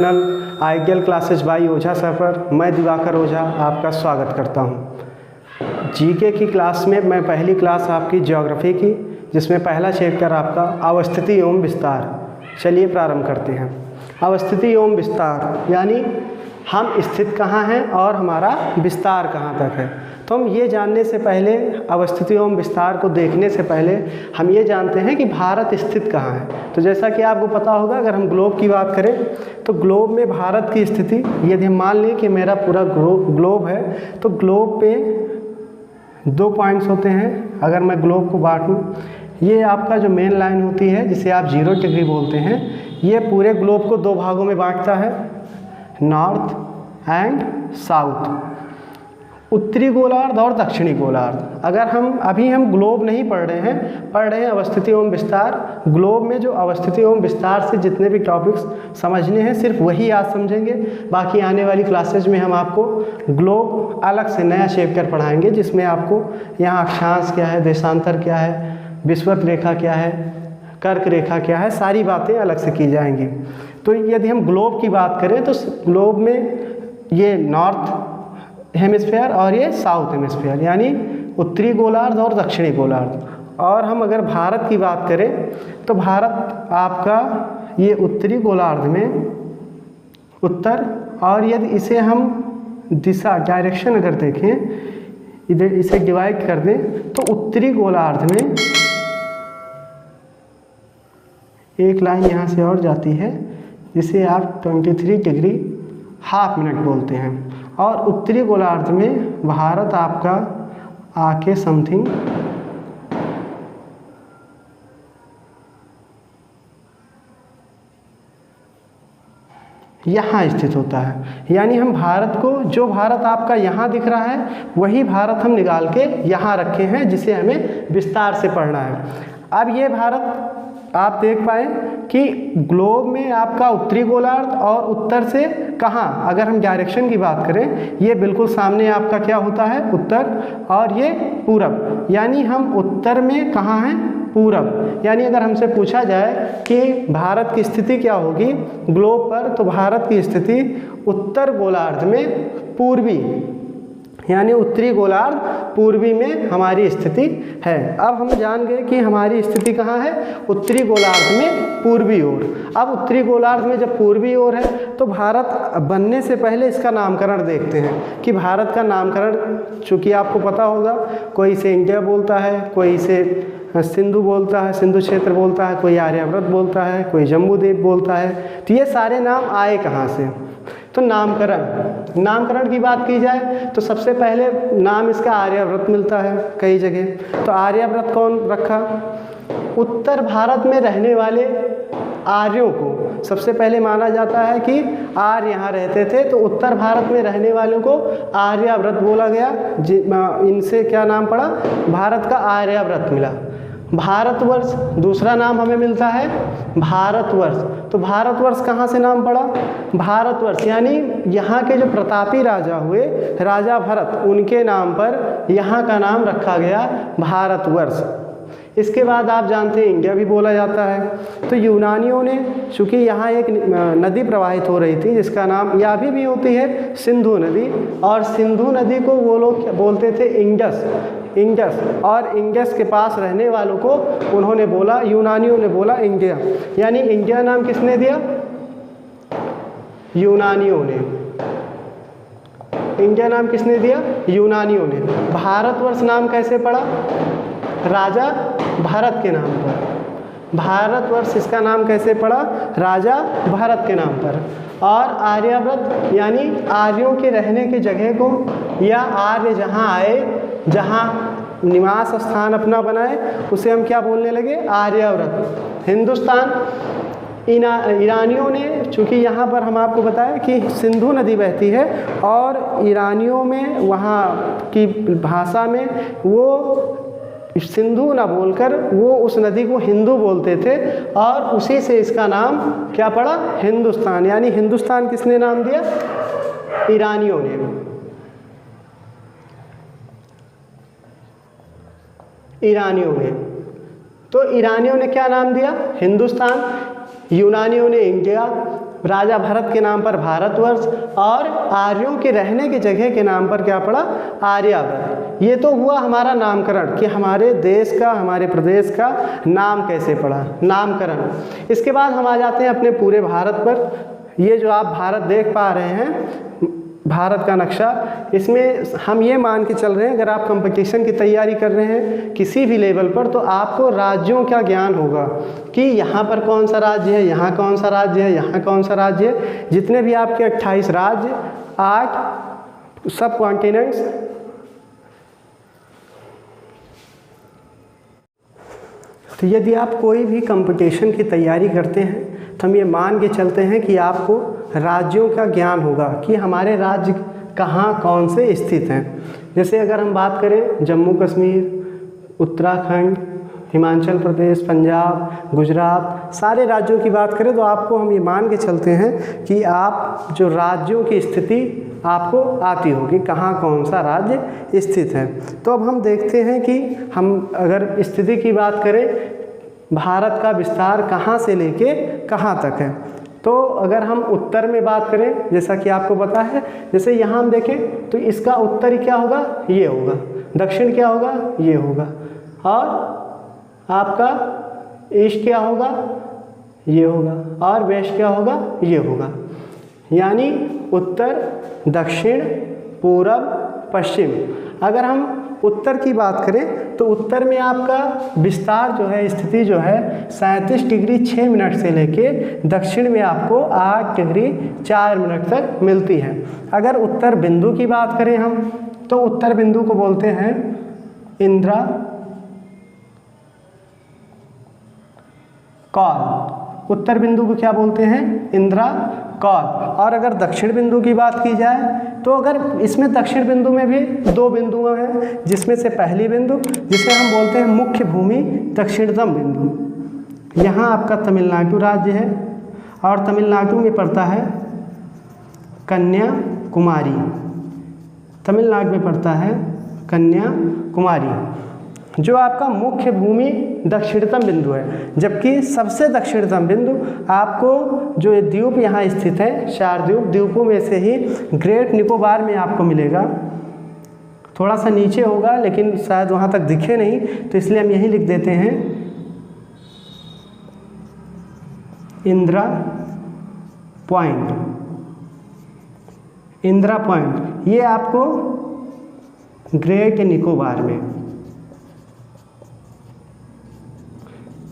Channel IGL classes by Ojha sir पर मैं दिवाकर ओझा आपका स्वागत करता हूं। जीके की क्लास में मैं पहली क्लास आपकी ज्योग्राफी की, जिसमें पहला चैप्टर आपका अवस्थिति एवं विस्तार। चलिए प्रारंभ करते हैं। अवस्थिति एवं विस्तार यानी हम स्थित कहाँ हैं और हमारा विस्तार कहाँ तक है। तो हम ये जानने से पहले, अवस्थिति एवं विस्तार को देखने से पहले हम ये जानते हैं कि भारत स्थित कहाँ है। तो जैसा कि आपको पता होगा, अगर हम ग्लोब की बात करें तो ग्लोब में भारत की स्थिति, यदि हम मान लें कि मेरा पूरा ग्लोब है तो ग्लोब पे 2 पॉइंट्स होते हैं। अगर मैं ग्लोब को बांटूं, ये आपका जो मेन लाइन होती है जिसे आप 0 डिग्री बोलते हैं, ये पूरे ग्लोब को 2 भागों में बांटता है, नॉर्थ एंड साउथ, उत्तरी गोलार्ध और दक्षिणी गोलार्ध। अगर हम ग्लोब नहीं पढ़ रहे हैं अवस्थिति एवं विस्तार। ग्लोब में जो अवस्थिति एवं विस्तार से जितने भी टॉपिक्स समझने हैं सिर्फ वही आज समझेंगे। बाकी आने वाली क्लासेज में हम आपको ग्लोब अलग से नया चैप्टर पढ़ाएंगे, जिसमें आपको यहाँ अक्षांश क्या है, देशांतर क्या है, विषुवत रेखा क्या है, कर्क रेखा क्या है, सारी बातें अलग से की जाएंगी। तो यदि हम ग्लोब की बात करें तो ग्लोब में ये नॉर्थ हेमिस्फीयर और ये साउथ हेमिस्फीयर यानी उत्तरी गोलार्ध और दक्षिणी गोलार्ध। और हम अगर भारत की बात करें तो भारत आपका ये उत्तरी गोलार्ध में उत्तर, और यदि इसे हम दिशा डायरेक्शन अगर देखें, इधर इसे डिवाइड कर दें तो उत्तरी गोलार्ध में एक लाइन यहाँ से और जाती है जिसे आप 23 डिग्री हाफ मिनट बोलते हैं, और उत्तरी गोलार्ध में भारत आपका आके समथिंग यहाँ स्थित होता है। यानी हम भारत को, जो भारत आपका यहाँ दिख रहा है वही भारत हम निकाल के यहाँ रखे हैं, जिसे हमें विस्तार से पढ़ना है। अब ये भारत आप देख पाए कि ग्लोब में आपका उत्तरी गोलार्ध और उत्तर से कहाँ, अगर हम डायरेक्शन की बात करें, ये बिल्कुल सामने आपका क्या होता है, उत्तर, और ये पूरब। यानी हम उत्तर में कहाँ हैं, पूरब। यानी अगर हमसे पूछा जाए कि भारत की स्थिति क्या होगी ग्लोब पर, तो भारत की स्थिति उत्तर गोलार्ध में पूर्वी, यानी उत्तरी गोलार्ध पूर्वी में हमारी स्थिति है। अब हम जान गए कि हमारी स्थिति कहाँ है, उत्तरी गोलार्ध में पूर्वी ओर। अब उत्तरी गोलार्ध में जब पूर्वी ओर है तो भारत बनने से पहले इसका नामकरण देखते हैं कि भारत का नामकरण, चूँकि आपको पता होगा, कोई इसे इंडिया बोलता है, कोई इसे सिंधु बोलता है, सिंधु क्षेत्र बोलता है, कोई आर्यावर्त बोलता है, कोई जम्बूद्वीप बोलता है। तो ये सारे नाम आए कहाँ से? तो नामकरण की बात की जाए तो सबसे पहले नाम इसका आर्यावर्त मिलता है कई जगह। तो आर्यावर्त कौन रखा? उत्तर भारत में रहने वाले आर्यों को सबसे पहले माना जाता है कि आर्य यहाँ रहते थे, तो उत्तर भारत में रहने वालों को आर्यावर्त बोला गया। इनसे क्या नाम पड़ा? भारत का आर्यावर्त मिला। भारतवर्ष दूसरा नाम हमें मिलता है, भारतवर्ष। तो भारतवर्ष कहाँ से नाम पड़ा? भारतवर्ष यानी यहाँ के जो प्रतापी राजा हुए, राजा भरत, उनके नाम पर यहाँ का नाम रखा गया भारतवर्ष। इसके बाद आप जानते हैं इंडिया भी बोला जाता है। तो यूनानियों ने, चूँकि यहाँ एक नदी प्रवाहित हो रही थी जिसका नाम, या भी होती है सिंधु नदी, और सिंधु नदी को वो लोग बोलते थे इंडस, और इंडस के पास रहने वालों को उन्होंने बोला, यूनानियों ने बोला इंडिया। यानी इंडिया नाम किसने दिया? यूनानियों ने। इंडिया नाम किसने दिया? यूनानियों ने। भारतवर्ष नाम कैसे पड़ा? राजा भरत के नाम पर। भारतवर्ष इसका नाम कैसे पड़ा? राजा भरत के नाम पर। और आर्यावर्त यानी आर्यों के रहने की जगह को, या आर्य जहाँ आए, जहाँ निवास स्थान अपना बनाए, उसे हम क्या बोलने लगे? आर्यावर्त। हिंदुस्तान, ईरानियों ने, चूँकि यहाँ पर हम आपको बताया कि सिंधु नदी बहती है, और ईरानियों में, वहाँ की भाषा में वो सिंधु ना बोलकर वो उस नदी को हिंदू बोलते थे, और उसी से इसका नाम क्या पड़ा? हिंदुस्तान। यानी हिंदुस्तान किसने नाम दिया? ईरानियों ने। ईरानियों ने। तो ईरानियों ने क्या नाम दिया? हिंदुस्तान। यूनानियों ने इंडिया, राजा भरत के नाम पर भारतवर्ष, और आर्यों के रहने की जगह के नाम पर क्या पड़ा, आर्यावर्त। ये तो हुआ हमारा नामकरण कि हमारे देश का, हमारे प्रदेश का नाम कैसे पड़ा, नामकरण। इसके बाद हम आ जाते हैं अपने पूरे भारत पर। ये जो आप भारत देख पा रहे हैं, भारत का नक्शा, इसमें हम ये मान के चल रहे हैं अगर आप कंपटीशन की तैयारी कर रहे हैं किसी भी लेवल पर, तो आपको राज्यों का ज्ञान होगा कि यहाँ पर कौन सा राज्य है, यहाँ कौन सा राज्य है, यहाँ कौन सा राज्य है। जितने भी आपके 28 राज्य, 8 सब कॉन्टिनेंट्स, तो यदि आप कोई भी कंपटीशन की तैयारी करते हैं तो हम ये मान के चलते हैं कि आपको राज्यों का ज्ञान होगा कि हमारे राज्य कहाँ कौन से स्थित हैं। जैसे अगर हम बात करें जम्मू कश्मीर, उत्तराखंड, हिमाचल प्रदेश, पंजाब, गुजरात, सारे राज्यों की बात करें तो आपको हम ये मान के चलते हैं कि आप जो राज्यों की स्थिति आपको आती होगी, कहाँ कौन सा राज्य स्थित है। तो अब हम देखते हैं कि हम अगर स्थिति की बात करें, भारत का विस्तार कहाँ से लेके कहाँ तक है। तो अगर हम उत्तर में बात करें, जैसा कि आपको पता है, जैसे यहाँ हम देखें तो इसका उत्तरी क्या होगा, ये होगा, दक्षिण क्या होगा, ये होगा, और आपका ईस्ट क्या होगा, ये होगा, और वेस्ट क्या होगा, ये होगा। यानी उत्तर, दक्षिण, पूरब, पश्चिम। अगर हम उत्तर की बात करें तो उत्तर में आपका विस्तार जो है, स्थिति जो है 37 डिग्री 6 मिनट से लेके दक्षिण में आपको 8 डिग्री 4 मिनट तक मिलती है। अगर उत्तर बिंदु की बात करें हम तो उत्तर बिंदु को बोलते हैं इंद्रा कौल। उत्तर बिंदु को क्या बोलते हैं, इंद्रा कौल। और अगर दक्षिण बिंदु की बात की जाए तो अगर इसमें दक्षिण बिंदु में भी 2 बिंदुएं हैं, जिसमें से पहली बिंदु जिसे हम बोलते हैं मुख्य भूमि दक्षिणतम बिंदु, यहाँ आपका तमिलनाडु राज्य है और तमिलनाडु में पड़ता है कन्याकुमारी, तमिलनाडु में पड़ता है कन्याकुमारी, जो आपका मुख्य भूमि दक्षिणतम बिंदु है। जबकि सबसे दक्षिणतम बिंदु आपको जो द्वीप यहाँ स्थित है, 4 द्वीपों में से ही ग्रेट निकोबार में आपको मिलेगा। थोड़ा सा नीचे होगा लेकिन शायद वहाँ तक दिखे नहीं, तो इसलिए हम यही लिख देते हैं इंदिरा पॉइंट। इंदिरा पॉइंट ये आपको ग्रेट निकोबार में,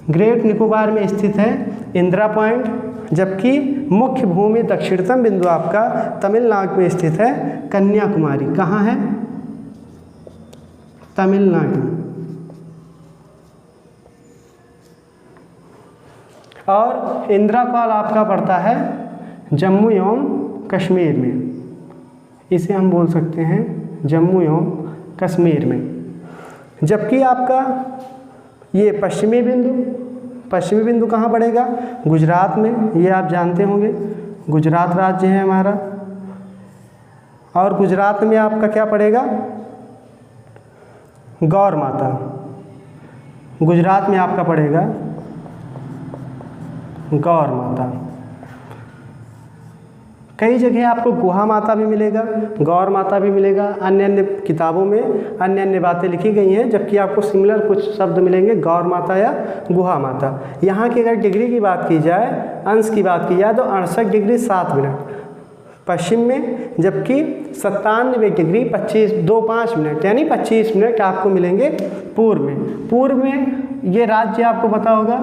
ग्रेट निकोबार में स्थित है इंदिरा पॉइंट। जबकि मुख्य भूमि दक्षिणतम बिंदु आपका तमिलनाडु में स्थित है कन्याकुमारी। कहाँ है, तमिलनाडु। और इंदिरा कौल आपका पड़ता है जम्मू एवं कश्मीर में, इसे हम बोल सकते हैं जम्मू एवं कश्मीर में। जबकि आपका ये पश्चिमी बिंदु कहाँ पड़ेगा, गुजरात में। ये आप जानते होंगे गुजरात राज्य है हमारा, और गुजरात में आपका क्या पड़ेगा, गौर माता। गुजरात में आपका पड़ेगा गौर माता। कई जगह आपको गुहा माता भी मिलेगा, गौर माता भी मिलेगा। अन्य अन्य किताबों में अन्य अन्य बातें लिखी गई हैं, जबकि आपको सिमिलर कुछ शब्द मिलेंगे, गौर माता या गुहा माता। यहाँ की अगर डिग्री की बात की जाए, अंश की बात की जाए तो 68 डिग्री 7 मिनट पश्चिम में, जबकि 97 डिग्री 25 मिनट यानी 25 मिनट आपको मिलेंगे पूर्व में। पूर्व में ये राज्य आपको पता होगा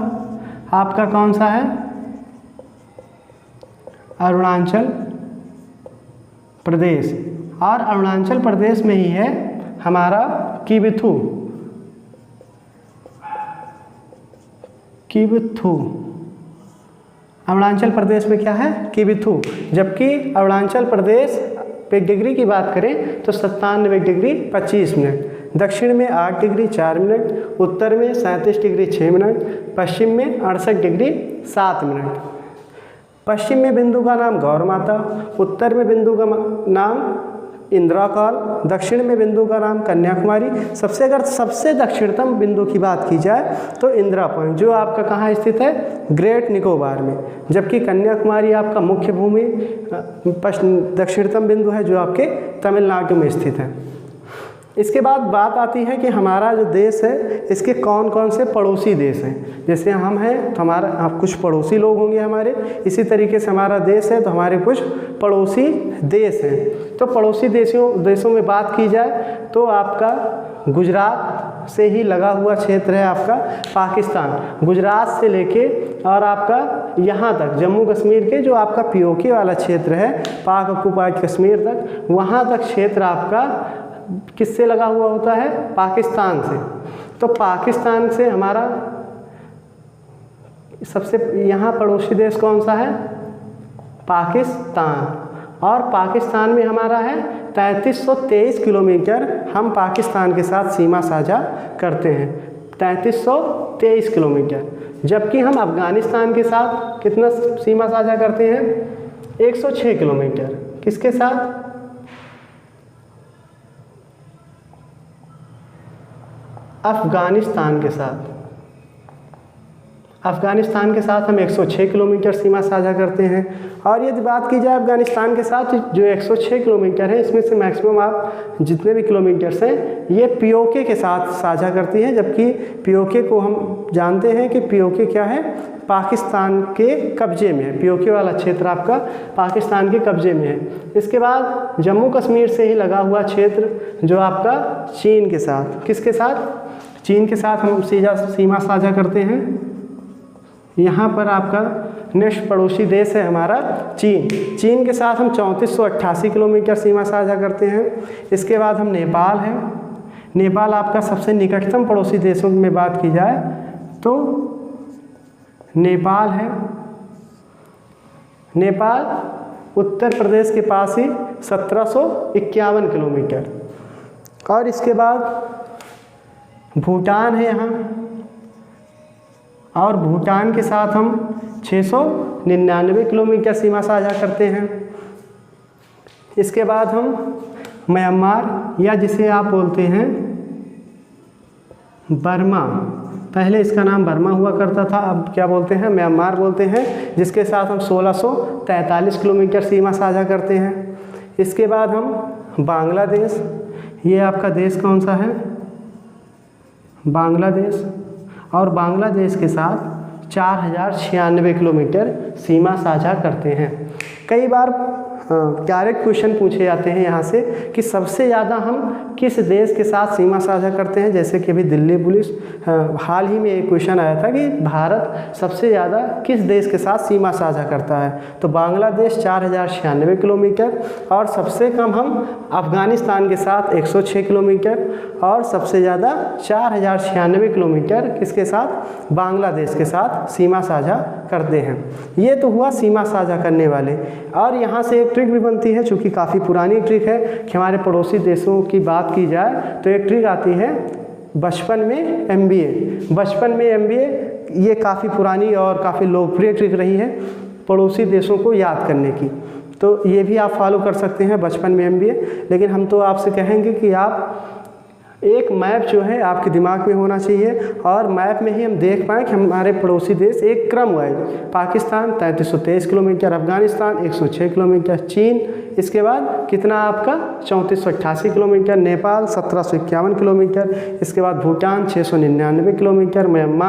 आपका कौन सा है, अरुणाचल प्रदेश। और अरुणाचल प्रदेश में ही है हमारा किबिथु। अरुणाचल प्रदेश में क्या है, किबिथु। जबकि अरुणाचल प्रदेश पे डिग्री की बात करें तो 97 डिग्री 25 मिनट, दक्षिण में 8 डिग्री 4 मिनट, उत्तर में 37 डिग्री 6 मिनट, पश्चिम में 68 डिग्री 7 मिनट। पश्चिम में बिंदु का नाम गौर माता, उत्तर में बिंदु का नाम इंदिरा कॉल, दक्षिण में बिंदु का नाम कन्याकुमारी, सबसे दक्षिणतम बिंदु की बात की जाए तो इंदिरा पॉइंट, जो आपका कहाँ स्थित है, ग्रेट निकोबार में, जबकि कन्याकुमारी आपका मुख्य भूमि दक्षिणतम बिंदु है जो आपके तमिलनाडु में स्थित है। इसके बाद बात आती है कि हमारा जो देश है इसके कौन कौन से पड़ोसी देश हैं। जैसे हम हैं तो हमारा आप कुछ पड़ोसी लोग होंगे हमारे, इसी तरीके से हमारा देश है तो हमारे कुछ पड़ोसी देश हैं। तो पड़ोसी देशों में बात की जाए तो आपका गुजरात से ही लगा हुआ क्षेत्र है आपका पाकिस्तान, गुजरात से लेके और आपका यहाँ तक जम्मू कश्मीर के जो आपका पीओके वाला क्षेत्र है, पाक ऑक्युपाइड कश्मीर तक, वहाँ तक क्षेत्र आपका किससे लगा हुआ होता है, पाकिस्तान से। तो पाकिस्तान से हमारा सबसे यहाँ पड़ोसी देश कौन सा है, पाकिस्तान, और पाकिस्तान में हमारा है 3323 किलोमीटर हम पाकिस्तान के साथ सीमा साझा करते हैं, 3323 किलोमीटर। जबकि हम अफ़गानिस्तान के साथ कितना सीमा साझा करते हैं, 106 किलोमीटर। किसके साथ, अफ़गानिस्तान के साथ। अफ़गानिस्तान के साथ हम 106 किलोमीटर सीमा साझा करते हैं। और यदि बात की जाए अफ़गानिस्तान के साथ जो 106 किलोमीटर है, इसमें से मैक्सिमम आप जितने भी किलोमीटर्स हैं ये पीओके के साथ साझा करती हैं, जबकि पीओके को हम जानते हैं कि पीओके क्या है, पाकिस्तान के कब्जे में है, पीओके वाला क्षेत्र आपका पाकिस्तान के कब्जे में है। इसके बाद जम्मू कश्मीर से ही लगा हुआ क्षेत्र जो आपका चीन के साथ, किसके साथ, चीन के साथ हम सीमा साझा करते हैं। यहाँ पर आपका नेक्स्ट पड़ोसी देश है हमारा चीन, चीन के साथ हम 3488 किलोमीटर सीमा साझा करते हैं। इसके बाद हम नेपाल है, नेपाल आपका सबसे निकटतम पड़ोसी देशों में बात की जाए तो नेपाल है, नेपाल उत्तर प्रदेश के पास ही 1751 किलोमीटर। और इसके बाद भूटान है यहाँ, और भूटान के साथ हम 699 किलोमीटर सीमा साझा करते हैं। इसके बाद हम म्यांमार, या जिसे आप बोलते हैं बर्मा, पहले इसका नाम बर्मा हुआ करता था, अब क्या बोलते हैं, म्यांमार बोलते हैं, जिसके साथ हम 1643 किलोमीटर सीमा साझा करते हैं। इसके बाद हम बांग्लादेश, ये आपका देश कौन सा है, बांग्लादेश, और बांग्लादेश के साथ 4096 किलोमीटर सीमा साझा करते हैं। कई बार डायरेक्ट क्वेश्चन पूछे जाते हैं यहाँ से कि सबसे ज़्यादा हम किस देश के साथ सीमा साझा करते हैं, जैसे कि अभी दिल्ली पुलिस हाल ही में एक क्वेश्चन आया था कि भारत सबसे ज़्यादा किस देश के साथ सीमा साझा करता है, तो बांग्लादेश 4096 किलोमीटर, और सबसे कम हम अफ़गानिस्तान के साथ 106 किलोमीटर, और सबसे ज़्यादा 4096 किलोमीटर किसके साथ, बांग्लादेश के साथ सीमा साझा करते हैं। ये तो हुआ सीमा साझा करने वाले। और यहाँ से एक ट्रिक भी बनती है, चूँकि काफ़ी पुरानी ट्रिक है, कि हमारे पड़ोसी देशों की बात की जाए तो एक ट्रिक आती है बचपन में MBA। बचपन में MBA ये काफ़ी पुरानी और काफ़ी लोकप्रिय ट्रिक रही है पड़ोसी देशों को याद करने की, तो ये भी आप फॉलो कर सकते हैं बचपन में MBA। लेकिन हम तो आपसे कहेंगे कि आप एक मैप जो है आपके दिमाग में होना चाहिए, और मैप में ही हम देख पाएँ कि हमारे पड़ोसी देश एक क्रम wise, Pakistan 3323 kilometre, Afghanistan 106 kilometre, चीन इसके बाद कितना आपका 3488 किलोमीटर, नेपाल 1751 किलोमीटर, इसके बाद भूटान 699 किलोमीटर, म्यांमार